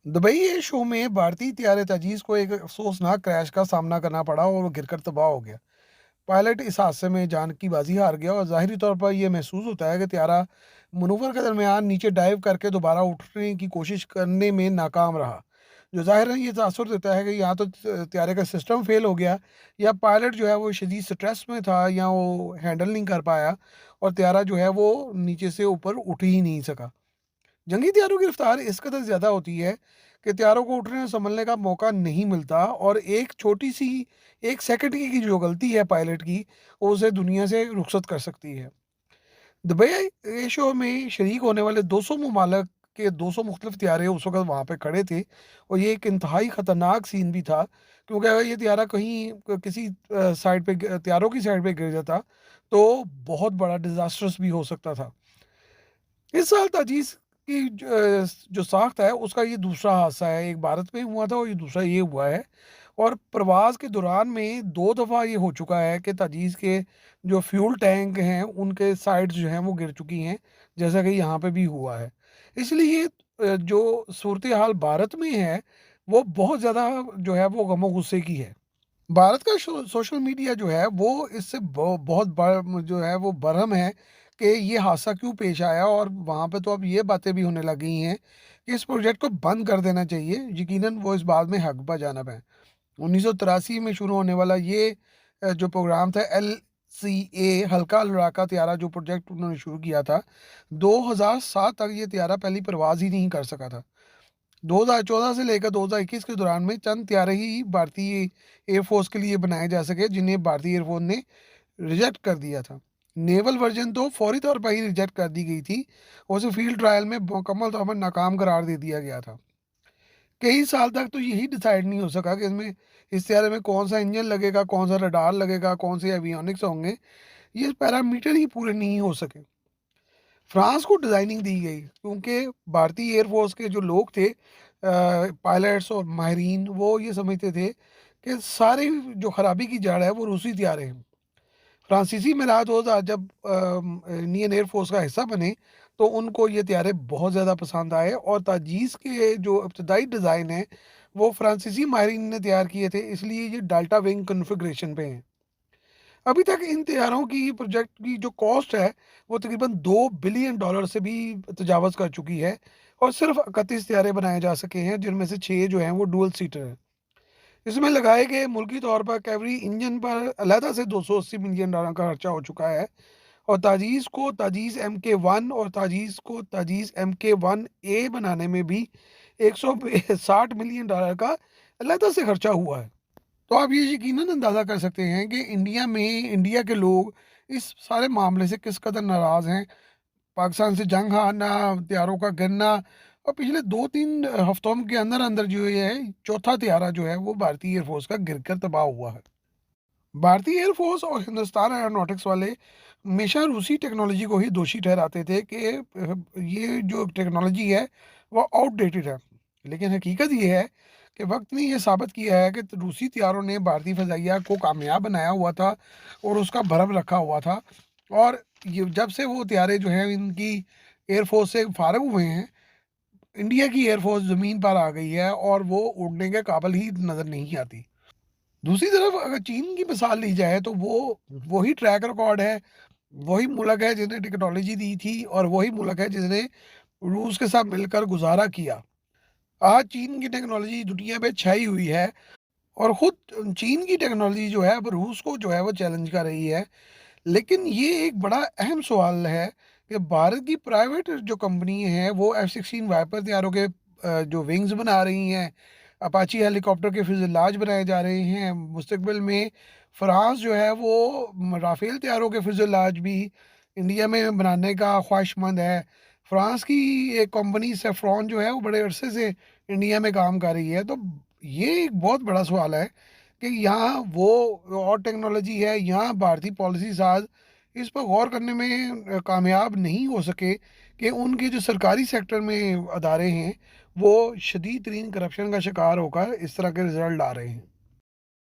Dubai air show में भारतीय तैयार तजीज़ को एक अफसोसनाक क्रैश का सामना करना पड़ा और वो गिरकर तबाह हो गया। पायलट इस हादसे में जान की बाजी हार गया और ज़ाहिरी तौर पर यह महसूस होता है कि त्यारा मनूवर के दरमियान नीचे डाइव करके दोबारा उठने की कोशिश करने में नाकाम रहा, जो ज़ाहिर है ये तासुर देता है कि या तो त्यारे का सिस्टम फेल हो गया या पायलट जो है वो शदीद स्ट्रेस में था या वो हैंडल नहीं कर पाया और त्यारा जो है वो नीचे से ऊपर उठ ही नहीं सका। जंगी हथियारों की रफ्तार इस कदर ज़्यादा होती है कि हथियारों को उठने और संभलने का मौका नहीं मिलता और एक छोटी सी 1 सेकंड की जो गलती है पायलट की, वो उसे दुनिया से रुखसत कर सकती है। दुबई एयर शो में शरीक होने वाले 200 ममालक के 200 मुख्तलिफ त्यारे उस वक्त वहाँ पे खड़े थे और ये एक इंतहाई ख़तरनाक सीन भी था, क्योंकि अगर ये त्यारा कहीं किसी साइड पे त्यारों की साइड पे गिर जाता तो बहुत बड़ा डिजास्टर्स भी हो सकता था। इस साल ताजीज़ की जो साख्त है उसका ये दूसरा हादसा है। एक भारत में हुआ था और ये दूसरा ये हुआ है और प्रवास के दौरान में 2 दफ़ा ये हो चुका है कि ताजीज़ के जो फ्यूल टैंक हैं उनके साइड्स जो हैं वो गिर चुकी हैं, जैसा कि यहाँ पे भी हुआ है। इसलिए जो सूरत हाल भारत में है वो बहुत ज़्यादा जो है वो गम-ओ-गुस्से की है। भारत का सोशल मीडिया जो है वो इससे बहुत जो है वो बरहम है कि ये हादसा क्यों पेश आया और वहाँ पे तो अब ये बातें भी होने लगी हैं कि इस प्रोजेक्ट को बंद कर देना चाहिए। यकीनन वो इस बात में हक बा जानब है। 1983 में शुरू होने वाला ये जो प्रोग्राम था LCA हल्का लड़ाका त्यारा जो प्रोजेक्ट उन्होंने शुरू किया था, 2007 तक ये त्यारा पहली परवाज़ ही नहीं कर सका था। 2014 से लेकर 2021 के दौरान में चंद त्यारे ही भारतीय एयरफोर्स के लिए बनाए जा सके जिन्हें भारतीय एयरफोर्स ने रिजेक्ट कर दिया था। नेवल वर्जन तो फौरी तौर पर ही रिजेक्ट कर दी गई थी और उसे फील्ड ट्रायल में मुकम्मल तौर पर नाकाम करार दे दिया गया था। कई साल तक तो यही डिसाइड नहीं हो सका कि इसमें इस त्यारे में कौन सा इंजन लगेगा, कौन सा रडार लगेगा, कौन से एवियोनिक्स होंगे। ये पैरामीटर ही पूरे नहीं हो सके। फ्रांस को डिज़ाइनिंग दी गई क्योंकि भारतीय एयरफोर्स के जो लोग थे पायलट्स और माहिरीन वो ये समझते थे कि सारी जो खराबी की जड़ है वो रूसी त्यारे हैं। फ्रांसीसी मिलाद होता जब इंडियन एयरफोर्स का हिस्सा बने तो उनको ये त्यारे बहुत ज़्यादा पसंद आए और ताजीज़ के जो इब्तदाई डिज़ाइन है वो फ्रांसीसी माहिरीन ने तैयार किए थे, इसलिए ये डाल्टा विंग कन्फिग्रेशन पे हैं। अभी तक इन तैयारों की प्रोजेक्ट की जो कॉस्ट है वो तकरीबन $2 बिलियन से भी तजावज़ कर चुकी है और सिर्फ 31 तैयारे बनाए जा सके हैं जिनमें से 6 जो हैं वो डुअल सीटर हैं। इसमें लगाए गए मुल्की तौर पर कैवरी इंजन पर अलहदा से $280 मिलियन का खर्चा हो चुका है और ताजीज़ को ताजीज़ MK1 और ताजीज़ को ताजीज़ MK1A बनाने में भी $160 मिलियन का अलहदा से खर्चा हुआ है। तो आप ये यकीनन अंदाज़ा कर सकते हैं कि इंडिया के लोग इस सारे मामले से किस कदर नाराज़ हैं। पाकिस्तान से जंग हारना, हथियारों का गिरना और पिछले 2-3 हफ्तों के अंदर-अंदर जो ये है, चौथा हथियारा जो है वो भारतीय एयरफोर्स का गिरकर तबाह हुआ है। भारतीय एयरफोर्स और हिंदुस्तान एरोनॉटिक्स वाले हमेशा रूसी टेक्नोलॉजी को ही दोषी ठहराते थे कि ये जो टेक्नोलॉजी है वो आउटडेटेड है। लेकिन हकीकत ये है कि वक्त ने ये साबित किया है कि रूसी तैयारों ने भारतीय फ़ज़ाइया को कामयाब बनाया हुआ था और उसका भरम रखा हुआ था और ये जब से वो तैयारे जो हैं इनकी एयरफोर्स से फ़ारिग हुए हैं, इंडिया की एयरफोर्स ज़मीन पर आ गई है और वो उड़ने के काबिल ही नज़र नहीं आती। दूसरी तरफ अगर चीन की मिसाल ली जाए तो वो वही ट्रैक रिकॉर्ड है, वही मुल्क है जिसने टेक्नोलॉजी दी थी और वही मुल्क है जिसने रूस के साथ मिलकर गुजारा किया। आज चीन की टेक्नोलॉजी दुनिया में छाई हुई है और खुद चीन की टेक्नोलॉजी जो है अब रूस को जो है वो चैलेंज कर रही है। लेकिन ये एक बड़ा अहम सवाल है कि भारत की प्राइवेट जो कंपनी है वो F-16 वाइपर तैयारों के जो विंग्स बना रही हैं, अपाची हेलीकॉप्टर के फ्यूज़ेलाज बनाए जा रहे हैं। मुस्तकबिल में फ्रांस जो है वो राफ़ेल तैयारों के फ्यूज़ेलाज भी इंडिया में बनाने का ख्वाहिशमंद है। फ्रांस की एक कंपनी सेफ्रॉन जो है वो बड़े अरसे से इंडिया में काम कर रही है। तो ये एक बहुत बड़ा सवाल है कि यहाँ वो और टेक्नोलॉजी है, यहाँ भारतीय पॉलिसी साज़ इस पर गौर करने में कामयाब नहीं हो सके कि उनके जो सरकारी सेक्टर में अदारे हैं, वो शदीद तरीन करप्शन का शिकार होकर इस तरह के रिज़ल्ट ला रहे हैं।